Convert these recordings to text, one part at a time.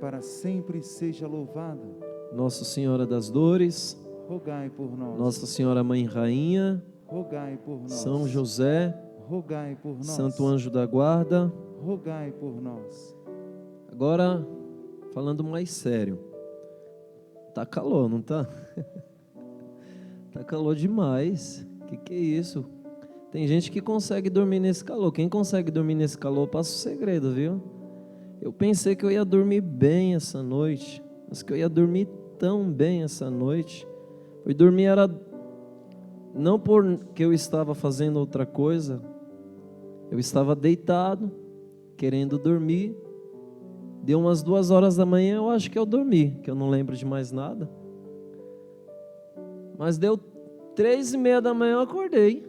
para sempre seja louvada. Nossa Senhora das Dores, Rogai por nós. Nossa Senhora Mãe Rainha, Rogai por nós. São José, Rogai por nós. Santo Anjo da Guarda. Rogai por nós. Agora, falando mais sério, tá calor, não tá? Tá calor demais. Que é isso? Tem gente que consegue dormir nesse calor. Quem consegue dormir nesse calor, passa o segredo, viu? Eu pensei que eu ia dormir bem essa noite, mas que eu ia dormir tão bem essa noite. Fui dormir era não porque eu estava fazendo outra coisa. Eu estava deitado, querendo dormir. Deu umas 2 horas da manhã, eu acho que eu dormi, que eu não lembro de mais nada. Mas deu 3:30 da manhã, eu acordei.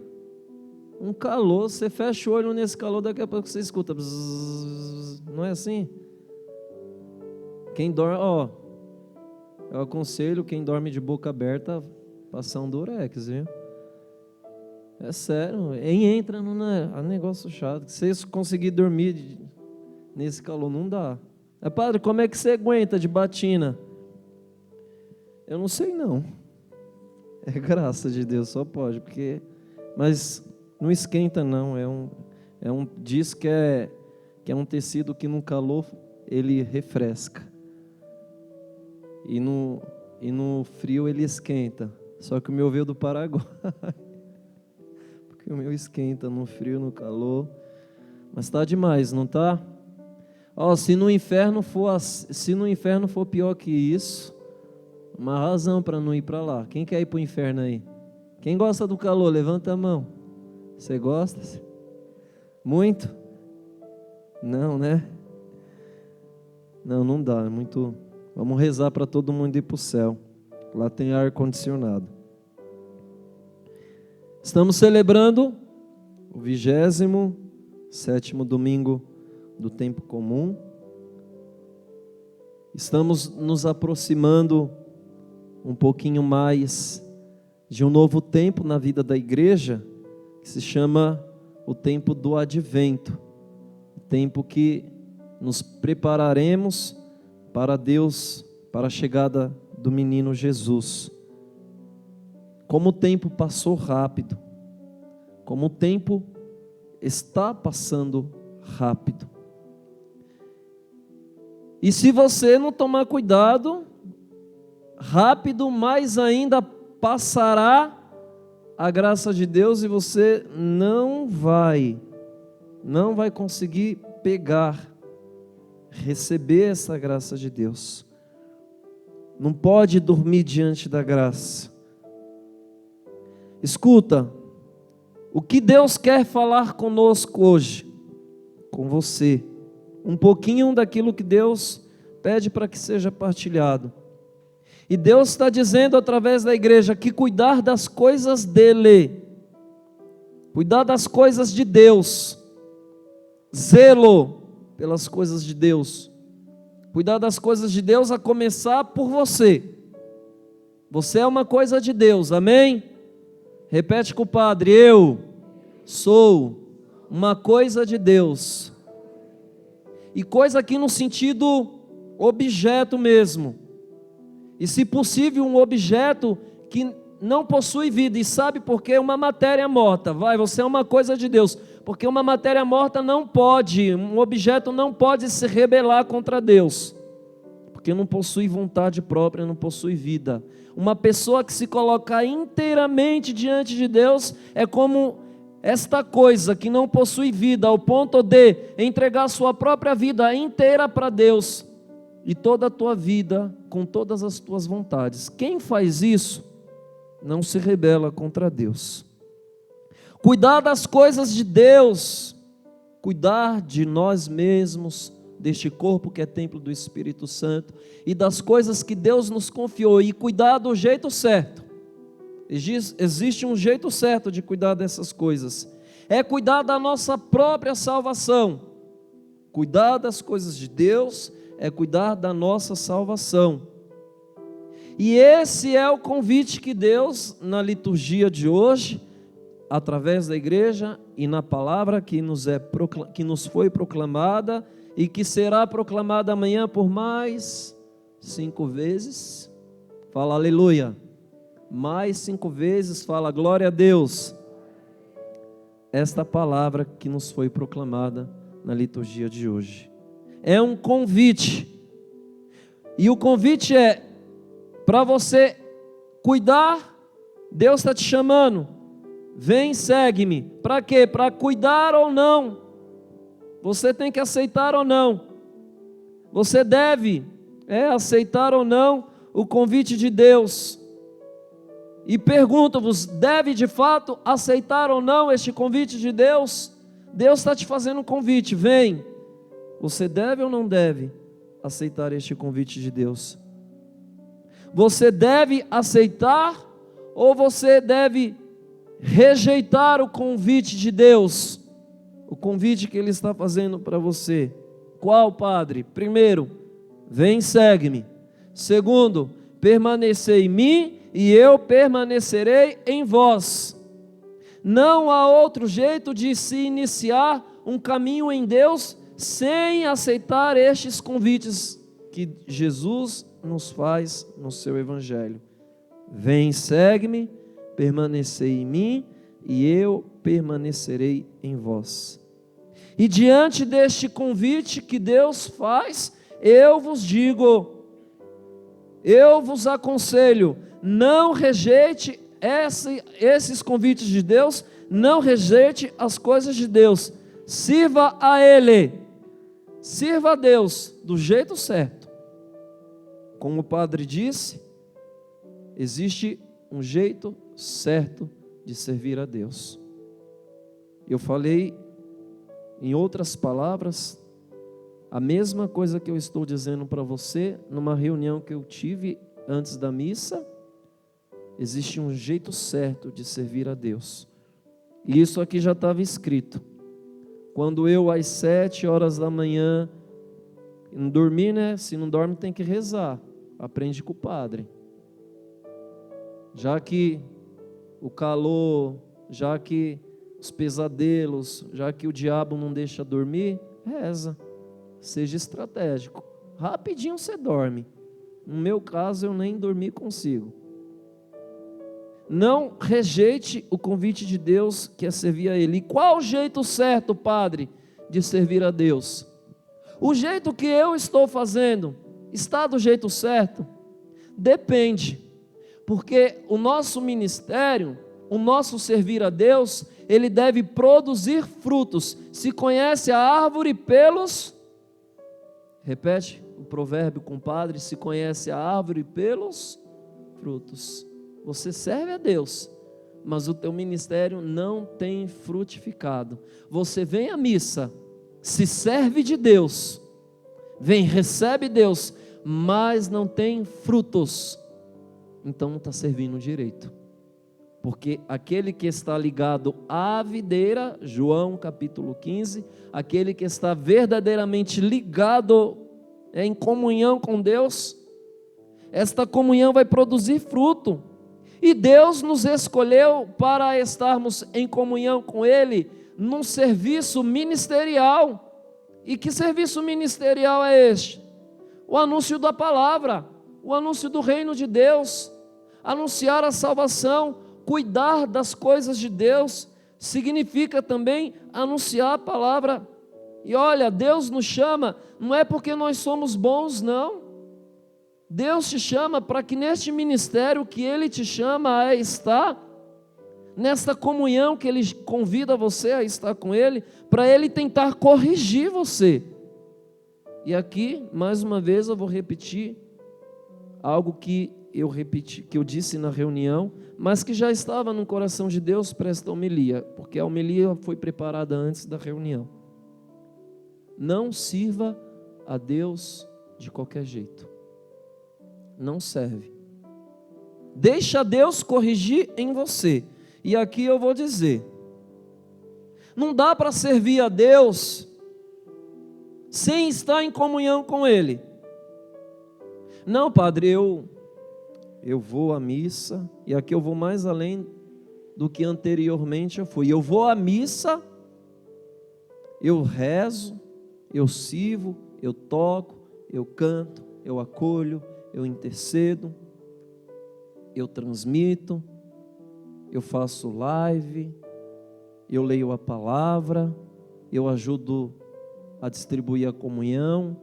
Um calor, você fecha o olho nesse calor, daqui a pouco você escuta. Bzzz, não é assim? Quem dorme, eu aconselho quem dorme de boca aberta passar um Durex, viu? É sério, entra no negócio chato. Se você conseguir dormir nesse calor, não dá. Padre, como é que você aguenta de batina? Eu não sei não. É graça de Deus, só pode, mas não esquenta não, diz que é um tecido que no calor ele refresca. E no frio ele esquenta. Só que o meu veio do Paraguai. Porque o meu esquenta no frio, no calor. Mas tá demais, não tá? Se no inferno for pior que isso, uma razão para não ir para lá. Quem quer ir para o inferno aí? Quem gosta do calor? Levanta a mão. Você gosta? Muito? Não, né? Não dá, é muito. Vamos rezar para todo mundo ir para o céu. Lá tem ar condicionado. Estamos celebrando o 27º domingo do tempo comum. Estamos nos aproximando um pouquinho mais de um novo tempo na vida da igreja, que se chama o tempo do advento, o tempo que nos prepararemos para Deus, para a chegada do menino Jesus. Como o tempo passou rápido, como o tempo está passando rápido. E se você não tomar cuidado, rápido mais ainda passará a graça de Deus e você não vai conseguir receber essa graça de Deus. Não pode dormir diante da graça. Escuta, o que Deus quer falar conosco hoje, com você, um pouquinho daquilo que Deus pede para que seja partilhado. E Deus está dizendo através da igreja que cuidar das coisas dEle, cuidar das coisas de Deus, zelo pelas coisas de Deus, cuidar das coisas de Deus a começar por você. Você é uma coisa de Deus, amém? Repete com o padre: eu sou uma coisa de Deus. E coisa aqui no sentido objeto mesmo. E se possível um objeto que não possui vida. E sabe por quê? Uma matéria morta. Você é uma coisa de Deus. Porque uma matéria morta um objeto não pode se rebelar contra Deus. Porque não possui vontade própria, não possui vida. Uma pessoa que se coloca inteiramente diante de Deus é como esta coisa que não possui vida, ao ponto de entregar sua própria vida inteira para Deus. E toda a tua vida, com todas as tuas vontades. Quem faz isso, não se rebela contra Deus. Cuidar das coisas de Deus, cuidar de nós mesmos, deste corpo que é templo do Espírito Santo, e das coisas que Deus nos confiou, e cuidar do jeito certo. Existe um jeito certo de cuidar dessas coisas. É cuidar da nossa própria salvação. Cuidar das coisas de Deus é cuidar da nossa salvação. E esse é o convite que Deus, na liturgia de hoje, através da igreja e na palavra que nos foi proclamada e que será proclamada amanhã por mais 5 vezes. Fala aleluia. Mais 5 vezes, fala glória a Deus. Esta palavra que nos foi proclamada na liturgia de hoje é um convite. E o convite é para você cuidar. Deus está te chamando. Vem, segue-me. Para quê? Para cuidar ou não. Você tem que aceitar ou não. Você deve aceitar ou não o convite de Deus. E pergunto-vos, deve de fato aceitar ou não este convite de Deus? Deus está te fazendo um convite, vem. Você deve ou não deve aceitar este convite de Deus? Você deve aceitar ou você deve rejeitar o convite de Deus? O convite que Ele está fazendo para você. Qual, Padre? Primeiro, vem, segue-me. Segundo, permanecer em mim e eu permanecerei em vós. Não há outro jeito de se iniciar um caminho em Deus sem aceitar estes convites que Jesus nos faz no seu Evangelho. Vem, segue-me, permanecer em mim e eu permanecerei em vós. E diante deste convite que Deus faz, eu vos digo, eu vos aconselho, não rejeite esses convites de Deus, não rejeite as coisas de Deus, sirva a Ele, sirva a Deus do jeito certo. Como o Padre disse, existe um jeito certo de servir a Deus. Eu falei, em outras palavras, a mesma coisa que eu estou dizendo para você numa reunião que eu tive antes da missa. Existe um jeito certo de servir a Deus. E isso aqui já estava escrito. Quando eu às 7 horas da manhã, não dormi, né? Se não dorme tem que rezar. Aprende com o Padre. Já que o calor, já que os pesadelos, já que o diabo não deixa dormir, reza. Seja estratégico. Rapidinho você dorme. No meu caso, eu nem dormir consigo. Não rejeite o convite de Deus, que é servir a Ele. E qual o jeito certo, Padre, de servir a Deus? O jeito que eu estou fazendo está do jeito certo? Depende. Porque o nosso ministério, o nosso servir a Deus, ele deve produzir frutos. Se conhece a árvore pelos... Repete o provérbio, compadre. Se conhece a árvore pelos frutos. Você serve a Deus, mas o teu ministério não tem frutificado. Você vem à missa, se serve de Deus, vem, recebe Deus, mas não tem frutos. Então não está servindo direito. Porque aquele que está ligado à videira, João capítulo 15, aquele que está verdadeiramente ligado em comunhão com Deus, esta comunhão vai produzir fruto. E Deus nos escolheu para estarmos em comunhão com Ele, num serviço ministerial. E que serviço ministerial é este? O anúncio da palavra, o anúncio do reino de Deus, anunciar a salvação, cuidar das coisas de Deus, significa também anunciar a palavra. E olha, Deus nos chama, não é porque nós somos bons, não. Deus te chama para que neste ministério que Ele te chama a estar, nesta comunhão que Ele convida você a estar com Ele, para Ele tentar corrigir você. E aqui, mais uma vez, eu vou repetir algo que eu disse na reunião, mas que já estava no coração de Deus para esta homilia, porque a homilia foi preparada antes da reunião. Não sirva a Deus de qualquer jeito. Não serve. Deixa Deus corrigir em você. E aqui eu vou dizer, não dá para servir a Deus sem estar em comunhão com Ele. Não, Padre, eu vou à missa, e aqui eu vou mais além do que anteriormente eu fui. Eu vou à missa, eu rezo, eu sirvo, eu toco, eu canto, eu acolho, eu intercedo, eu transmito, eu faço live, eu leio a palavra, eu ajudo a distribuir a comunhão,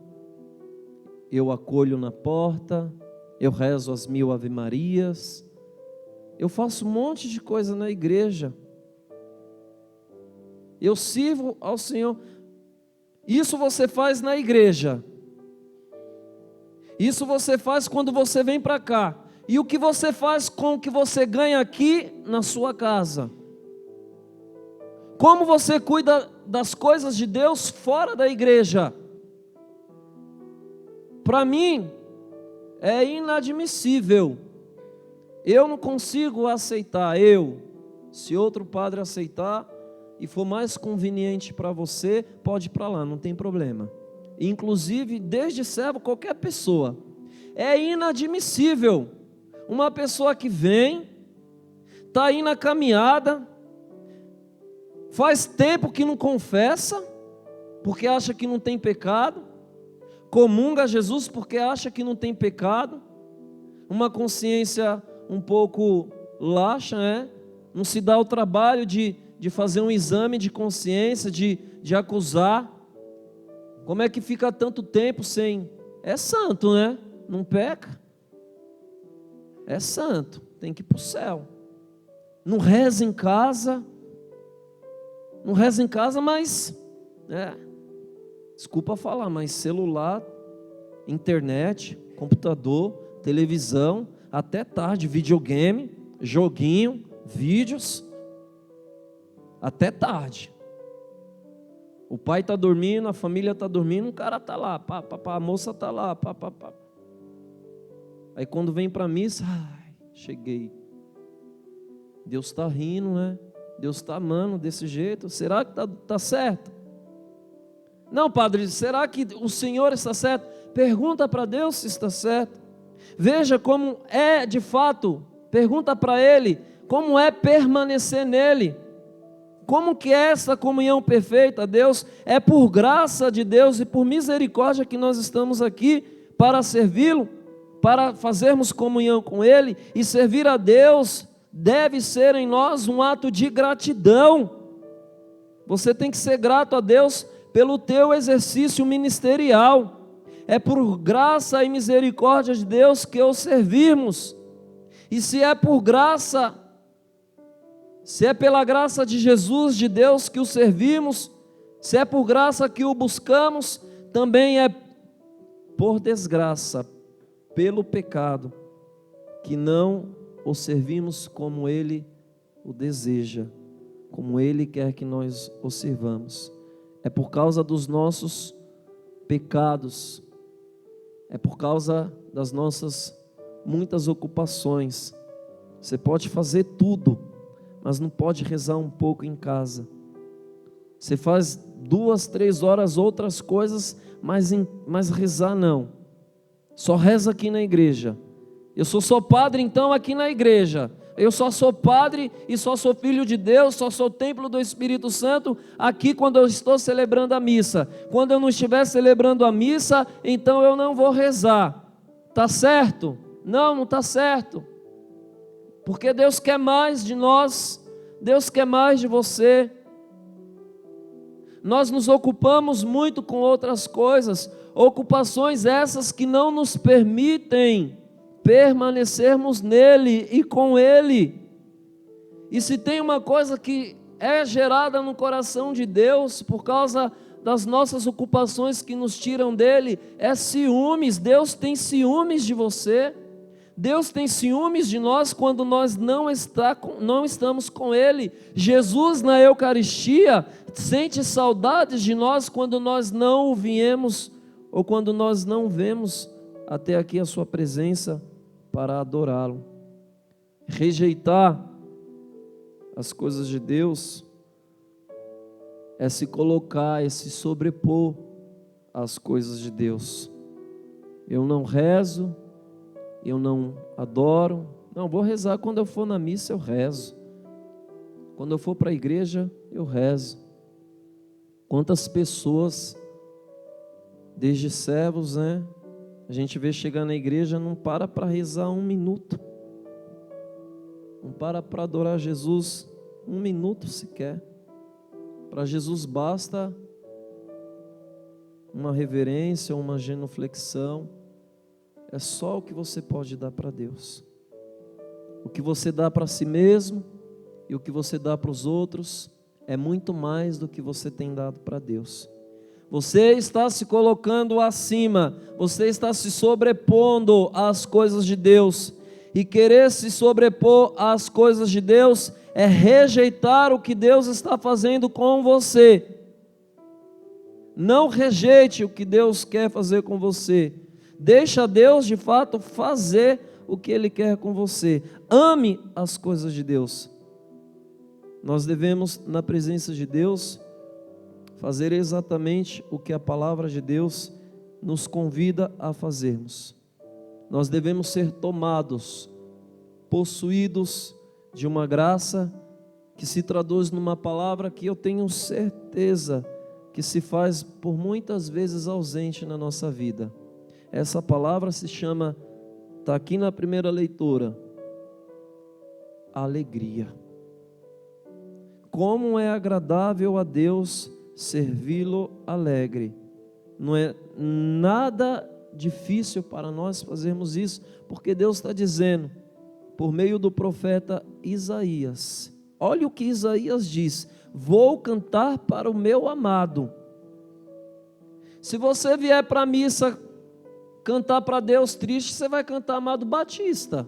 eu acolho na porta, eu rezo as 1000 ave-marias, eu faço um monte de coisa na igreja, eu sirvo ao Senhor. Isso você faz na igreja, isso você faz quando você vem para cá. E o que você faz com o que você ganha aqui na sua casa? Como você cuida das coisas de Deus fora da igreja? Para mim, é inadmissível. Eu não consigo aceitar. Se outro padre aceitar e for mais conveniente para você, pode ir para lá, não tem problema. Inclusive, desde servo, qualquer pessoa. É inadmissível uma pessoa que vem, está aí na caminhada, faz tempo que não confessa, porque acha que não tem pecado, comunga Jesus porque acha que não tem pecado, uma consciência um pouco laxa, não se dá o trabalho de fazer um exame de consciência, de acusar. Como é que fica tanto tempo sem? É santo, né? Não peca. É santo, tem que ir para o céu. Não reza em casa, mas, desculpa falar, mas celular, internet, computador, televisão, até tarde, videogame, joguinho, vídeos, até tarde. O pai está dormindo, a família está dormindo, o cara está lá, a moça está lá, Aí quando vem para a missa, cheguei. Deus está rindo, né? Deus está amando desse jeito. Será que tá certo? Não, padre, será que o Senhor está certo? Pergunta para Deus se está certo. Veja como é de fato. Pergunta para Ele como é permanecer nele. Como que é essa comunhão perfeita? Deus, é por graça de Deus e por misericórdia que nós estamos aqui para servi-lo, para fazermos comunhão com Ele. E servir a Deus deve ser em nós um ato de gratidão. Você tem que ser grato a Deus pelo teu exercício ministerial. É por graça e misericórdia de Deus que o servimos. E se é por graça, se é pela graça de Jesus, de Deus que o servimos, se é por graça que o buscamos, também é por desgraça, pelo pecado, que não o servimos como Ele o deseja, como Ele quer que nós o sirvamos. É por causa dos nossos pecados, é por causa das nossas muitas ocupações. Você pode fazer tudo, mas não pode rezar um pouco em casa. Você faz 2, 3 horas outras coisas, mas rezar não. Só reza aqui na igreja. Eu sou padre então aqui na igreja. Eu só sou padre e só sou filho de Deus, só sou templo do Espírito Santo aqui quando eu estou celebrando a missa. Quando eu não estiver celebrando a missa, então eu não vou rezar. Tá certo? Não está certo. Porque Deus quer mais de nós, Deus quer mais de você. Nós nos ocupamos muito com outras coisas, ocupações essas que não nos permitem permanecermos nele e com ele. E se tem uma coisa que é gerada no coração de Deus por causa das nossas ocupações que nos tiram dele, é ciúmes. Deus tem ciúmes de você. Deus tem ciúmes de nós quando nós não estamos com Ele. Jesus na Eucaristia sente saudades de nós quando nós não o viemos ou quando nós não vemos até aqui a sua presença para adorá-lo. Rejeitar as coisas de Deus é se colocar, é se sobrepor às coisas de Deus. Eu não rezo, eu não adoro. Não, vou rezar quando eu for na missa, eu rezo. Quando eu for para a igreja, eu rezo. Quantas pessoas, desde servos, né? A gente vê chegar na igreja, não para rezar 1 minuto. Não para adorar Jesus 1 minuto sequer. Para Jesus basta uma reverência, uma genuflexão. É só o que você pode dar para Deus. O que você dá para si mesmo e o que você dá para os outros é muito mais do que você tem dado para Deus. Você está se colocando acima, você está se sobrepondo às coisas de Deus. E querer se sobrepor às coisas de Deus é rejeitar o que Deus está fazendo com você. Não rejeite o que Deus quer fazer com você. Deixa Deus de fato fazer o que Ele quer com você. Ame as coisas de Deus. Nós devemos, na presença de Deus, fazer exatamente o que a palavra de Deus nos convida a fazermos. Nós devemos ser tomados, possuídos de uma graça que se traduz numa palavra que eu tenho certeza que se faz por muitas vezes ausente na nossa vida. Essa palavra se chama, está aqui na primeira leitura, alegria. Como é agradável a Deus servi-lo alegre. Não é nada difícil para nós fazermos isso, porque Deus está dizendo, por meio do profeta Isaías, olha o que Isaías diz: vou cantar para o meu amado. Se você vier para a missa cantar para Deus triste, você vai cantar Amado Batista,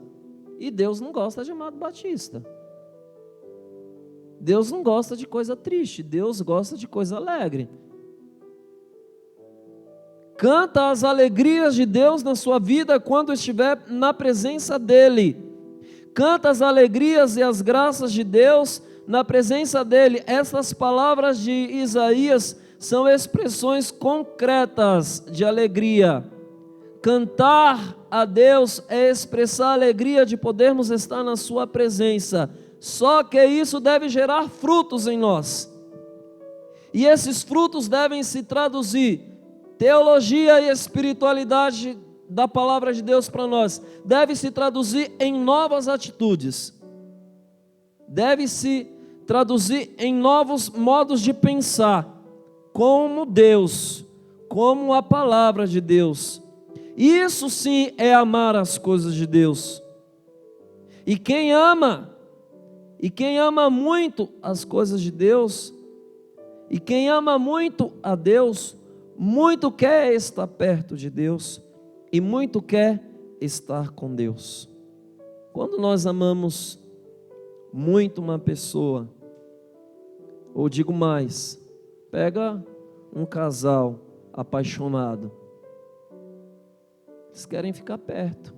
e Deus não gosta de Amado Batista. Deus não gosta de coisa triste, Deus gosta de coisa alegre. Canta as alegrias de Deus na sua vida quando estiver na presença dEle. Canta as alegrias e as graças de Deus na presença dEle. Essas palavras de Isaías são expressões concretas de alegria. Cantar a Deus é expressar a alegria de podermos estar na sua presença. Só que isso deve gerar frutos em nós. E esses frutos devem se traduzir. Teologia e espiritualidade da palavra de Deus para nós deve se traduzir em novas atitudes, deve se traduzir em novos modos de pensar, como Deus, como a palavra de Deus. Isso sim é amar as coisas de Deus. E quem ama muito as coisas de Deus, e quem ama muito a Deus, muito quer estar perto de Deus e muito quer estar com Deus. Quando nós amamos muito uma pessoa, ou digo mais, pega um casal apaixonado, eles querem ficar perto,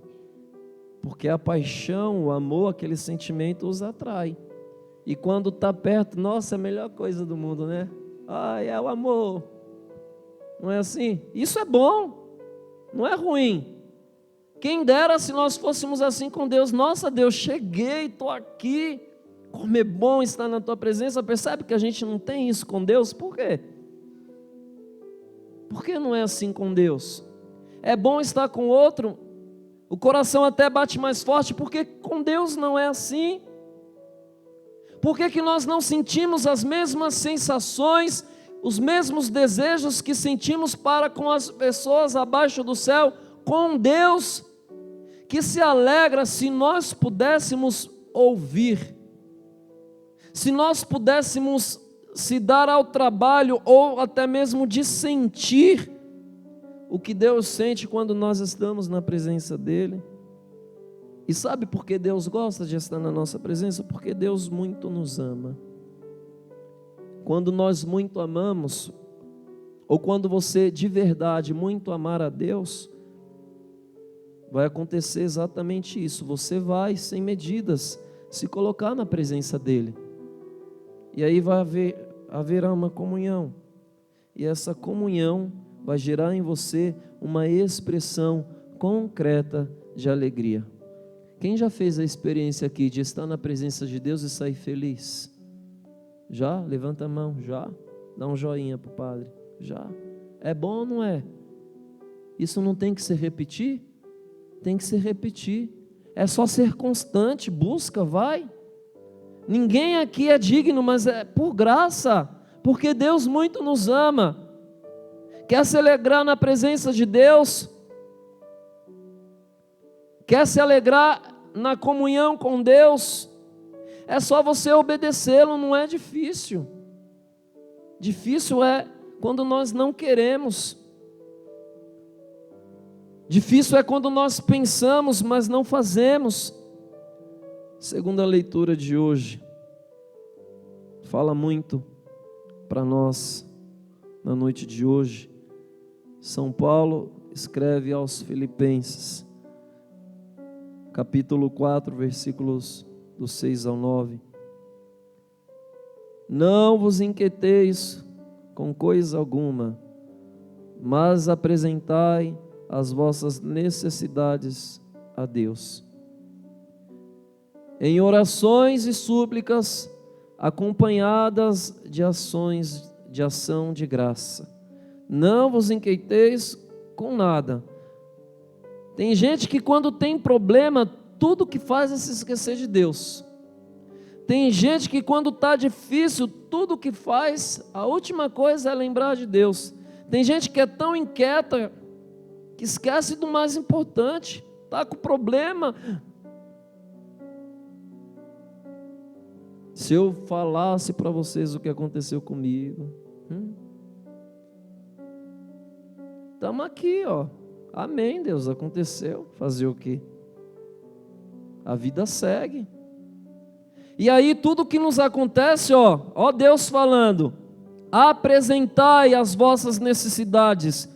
porque a paixão, o amor, aquele sentimento os atrai. E quando está perto, nossa, é a melhor coisa do mundo, né? Ai, é o amor. Não é assim? Isso é bom, não é ruim. Quem dera se nós fôssemos assim com Deus. Nossa, Deus, cheguei, estou aqui, como é bom estar na tua presença. Percebe que a gente não tem isso com Deus? Por quê? Por que não é assim com Deus? É bom estar com outro, o coração até bate mais forte, porque com Deus não é assim. Por que nós não sentimos as mesmas sensações, os mesmos desejos que sentimos para com as pessoas abaixo do céu, com Deus, que se alegra se nós pudéssemos ouvir, se nós pudéssemos se dar ao trabalho, ou até mesmo de sentir o que Deus sente quando nós estamos na presença dEle. E sabe por que Deus gosta de estar na nossa presença? Porque Deus muito nos ama. Quando nós muito amamos, ou quando você de verdade muito amar a Deus, vai acontecer exatamente isso. Você vai, sem medidas, se colocar na presença dEle. E aí vai haverá uma comunhão. E essa comunhão vai gerar em você uma expressão concreta de alegria. Quem já fez a experiência aqui de estar na presença de Deus e sair feliz? Já? Levanta a mão, já? Dá um joinha para o padre, já? É bom ou não é? Isso não tem que se repetir? Tem que se repetir. É só ser constante, busca, vai. Ninguém aqui é digno, mas é por graça, porque Deus muito nos ama. Quer se alegrar na presença de Deus? Quer se alegrar na comunhão com Deus? É só você obedecê-lo, não é difícil. Difícil é quando nós não queremos. Difícil é quando nós pensamos, mas não fazemos. Segunda leitura de hoje fala muito para nós na noite de hoje. São Paulo escreve aos Filipenses, capítulo 4, versículos do 6 ao 9. Não vos inquieteis com coisa alguma, mas apresentai as vossas necessidades a Deus, em orações e súplicas, acompanhadas de ações de ação de graça. Não vos inquieteis com nada. Tem gente que quando tem problema, tudo que faz é se esquecer de Deus. Tem gente que quando está difícil, tudo que faz, a última coisa é lembrar de Deus. Tem gente que é tão inquieta que esquece do mais importante. Está com problema. Se eu falasse para vocês o que aconteceu comigo, estamos aqui, ó. Amém, Deus, aconteceu. Fazer o quê? A vida segue. E aí tudo que nos acontece, ó Deus falando: apresentai as vossas necessidades,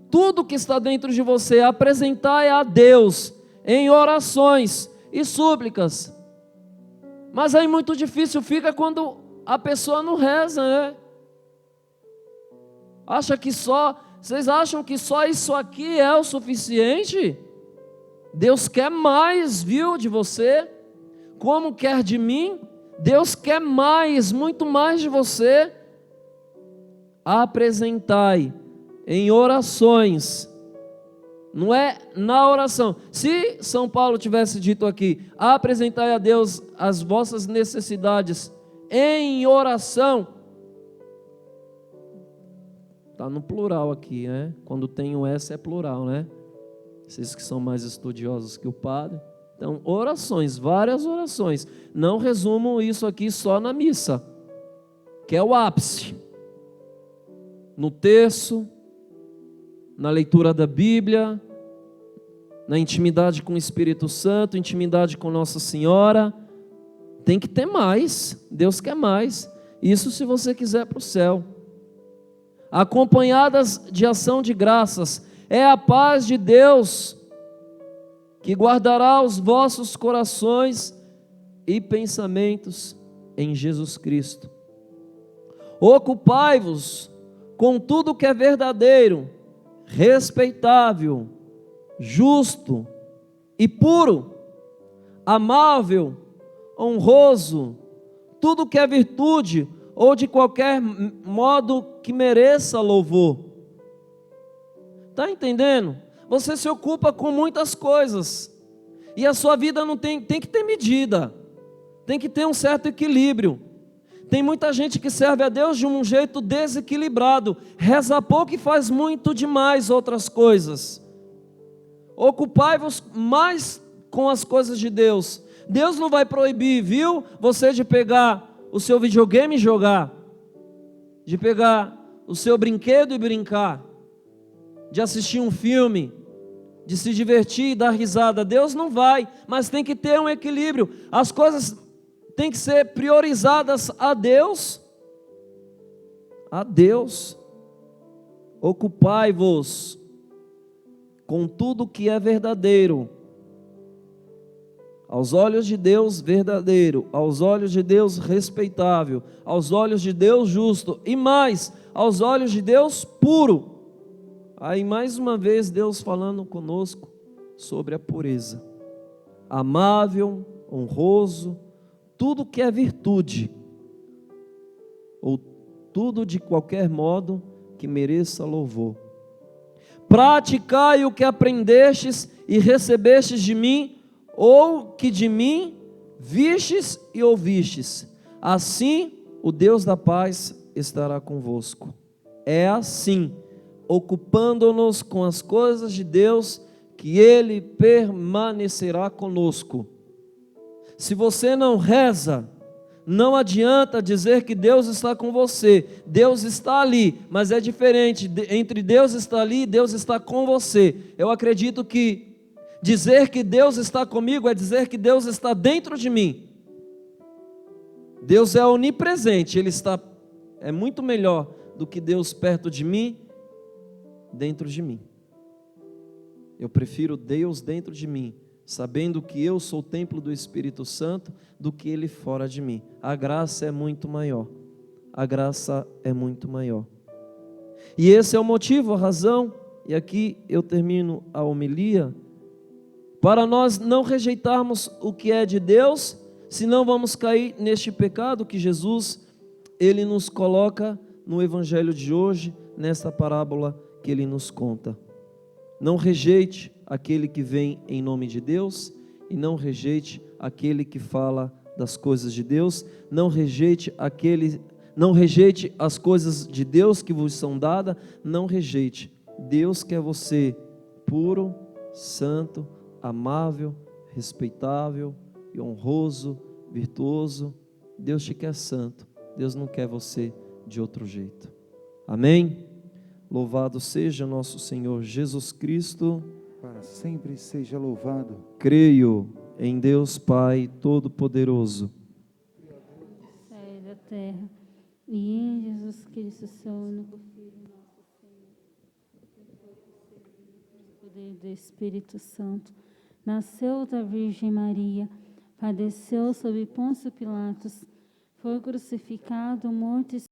tudo que está dentro de você, apresentai a Deus em orações e súplicas. Mas aí muito difícil fica quando a pessoa não reza, né? Vocês acham que só isso aqui é o suficiente? Deus quer mais, viu, de você, como quer de mim. Deus quer mais, muito mais de você. Apresentai em orações, não é na oração. Se São Paulo tivesse dito aqui: apresentai a Deus as vossas necessidades em oração, está no plural aqui, né? Quando tem o S é plural, né? Vocês que são mais estudiosos que o padre. Então, orações, várias orações. Não resumo isso aqui só na missa, que é o ápice. No terço, na leitura da Bíblia, na intimidade com o Espírito Santo, intimidade com Nossa Senhora. Tem que ter mais, Deus quer mais. Isso se você quiser para o céu. Acompanhadas de ação de graças, é a paz de Deus que guardará os vossos corações e pensamentos em Jesus Cristo. Ocupai-vos com tudo que é verdadeiro, respeitável, justo e puro, amável, honroso, tudo que é virtude ou de qualquer modo que mereça louvor. Está entendendo? Você se ocupa com muitas coisas e a sua vida não tem que ter medida, tem que ter um certo equilíbrio. Tem muita gente que serve a Deus de um jeito desequilibrado, reza pouco e faz muito demais outras coisas. Ocupai-vos mais com as coisas de Deus. Deus não vai proibir, viu, você de pegar o seu videogame e jogar, de pegar o seu brinquedo e brincar, de assistir um filme, de se divertir e dar risada. Deus não vai, mas tem que ter um equilíbrio. As coisas têm que ser priorizadas a Deus. A Deus. Ocupai-vos com tudo que é verdadeiro. Aos olhos de Deus verdadeiro, aos olhos de Deus respeitável, aos olhos de Deus justo e mais, aos olhos de Deus puro. Aí mais uma vez Deus falando conosco sobre a pureza. Amável, honroso, tudo que é virtude. ou tudo de qualquer modo que mereça louvor. Praticai o que aprendestes e recebestes de mim, ou que de mim vistes e ouvistes. Assim, o Deus da paz estará convosco. É assim, ocupando-nos com as coisas de Deus, que Ele permanecerá conosco. Se você não reza, não adianta dizer que Deus está com você. Deus está ali, mas é diferente entre Deus está ali e Deus está com você. Eu acredito que dizer que Deus está comigo é dizer que Deus está dentro de mim. Deus é onipresente, é muito melhor do que Deus perto de mim, dentro de mim. Eu prefiro Deus dentro de mim, sabendo que eu sou o templo do Espírito Santo, do que Ele fora de mim. A graça é muito maior. A graça é muito maior. E esse é o motivo, a razão, e aqui eu termino a homilia, para nós não rejeitarmos o que é de Deus, senão vamos cair neste pecado que Jesus, Ele nos coloca no Evangelho de hoje, nesta parábola que Ele nos conta. Não rejeite aquele que vem em nome de Deus e não rejeite aquele que fala das coisas de Deus, não rejeite as coisas de Deus que vos são dadas, não rejeite. Deus quer você puro, santo, amável, respeitável e honroso, virtuoso. Deus te quer santo, Deus não quer você de outro jeito. Amém? Louvado seja nosso Senhor Jesus Cristo. Para sempre seja louvado. Creio em Deus Pai Todo-Poderoso, do céu e da terra, e em Jesus Cristo, seu único Filho, nosso Senhor, que foi concebido pelo poder do Espírito Santo, nasceu da Virgem Maria, padeceu sob Pôncio Pilatos, foi crucificado, morto e